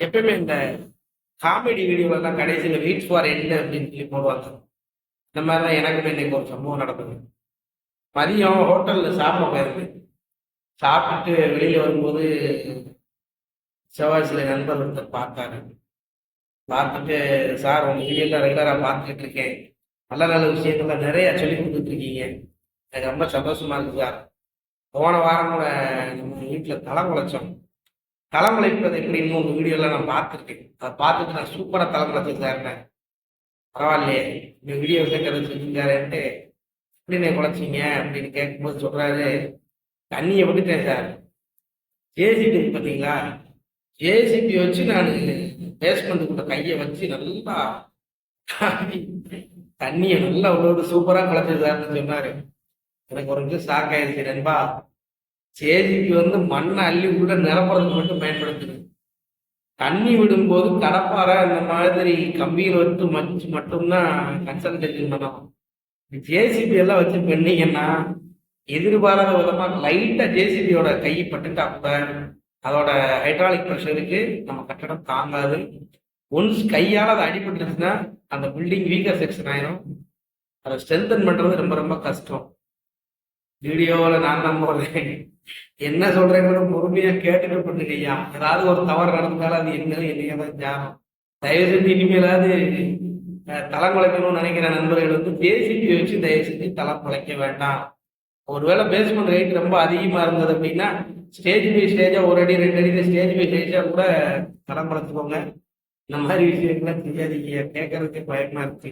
எப்பயுமே இந்த காமெடி வீடியோலாம் கடைசியில் வெயிட் ஃபார் எண்ட் அப்படின்னு சொல்லி போடுவாங்க. இந்த மாதிரி தான் எனக்குமே இன்னைக்கு ஒரு சம்பவம் நடந்தது. மதியம் ஹோட்டலில் சாப்பிட போயிருந்தேன். சாப்பிட்டுட்டு வெளியில் வரும்போது செவ்வாய்ச்சில நண்பர் ஒருத்தர் பார்த்தாரு. பார்த்துட்டு, சார் உங்கள் வீடியோலாம் ரெகுலராக பார்த்துக்கிட்டு இருக்கேன், நல்ல நல்ல விஷயங்கள்லாம் நிறையா சொல்லி கொடுத்துட்ருக்கீங்க, எனக்கு ரொம்ப சந்தோஷமா இருக்குது சார். போன வாரம் கூட நம்ம வீட்டில் தலை முளைச்சோம். தலை முளைப்பது எப்படின்னு உங்கள் வீடியோலாம் நான் பார்த்துருக்கேன். அதை பார்த்துட்டு நான் சூப்பராக தலை முளைச்சேன் சார். பரவாயில்லையே, இந்த வீடியோ கேட்கறது செஞ்சுருக்காருன்ட்டு எப்படின்னு குழைச்சிங்க அப்படின்னு கேட்கும்போது சொல்கிறாரு, தண்ணியை விட்டுட்டேன் சார். ஜேசிபி பார்த்தீங்களா, ஜேசிபி வச்சு நான் பேஸ்மெண்ட்டுக்குள்ள கையை வச்சு நல்லா தண்ணியை நல்லா உள்ளோடு சூப்பராக குழைச்சது சார்னு சொன்னார். எனக்கு ஒரு நிமிஷம் ஷாக் ஆயிடுச்சு. நண்பா, ஜேசிபி வந்து மண்ணை அள்ளி உள்ள நிரப்புறதுக்கு மட்டும் பயன்படுத்துது. தண்ணி விடும்போது கடப்பாறை இந்த மாதிரி கம்பியில் வச்சு மச்சு மட்டும்தான் கன்சல்டேஷன் பண்ணணும். ஜேசிபி எல்லாம் வச்சு பண்ணீங்கன்னா எதிர்பாராத விதமாக லைட்டாக ஜேசிபியோட கை பட்டுட்டா கூட அதோட ஹைட்ராலிக் ப்ரெஷருக்கு நம்ம கட்டடம் தாங்காது. ஒன்ஸ் கையால் அதை அடிபட்டுருச்சுன்னா அந்த பில்டிங் வீக்கர் செக்ஷன் ஆயிரும். அதை ஸ்ட்ரென்தன் பண்ணுறது ரொம்ப ரொம்ப கஷ்டம். வீடியோவில் நான் தான் போடுறேன், என்ன சொல்றேன்னு பொறுமையாக கேட்டுட்டு பண்ணுங்கய்யா. ஏதாவது ஒரு தவறு நடந்தாலும் அது என்னைய தான் ஜானம். தயவு செஞ்சு இனிமேலாவது தளம் குலைக்கணும்னு நினைக்கிற நண்பர்கள் வந்து ஜேசிபி வச்சு தயவு செஞ்சு தளம் குலைக்க வேண்டாம். ஒருவேளை பேஸ்மெண்ட் ரேட் ரொம்ப அதிகமாக இருந்தது அப்படின்னா ஸ்டேஜ் பை ஸ்டேஜாக ஒரு அடி 2 அடி ஸ்டேஜ் பை ஸ்டேஜாக கூட தளம் குலைச்சிக்கோங்க. இந்த மாதிரி விஷயங்கள்லாம் செய்யாதீங்க, கேட்கறதுக்கு பயமா இருக்கு.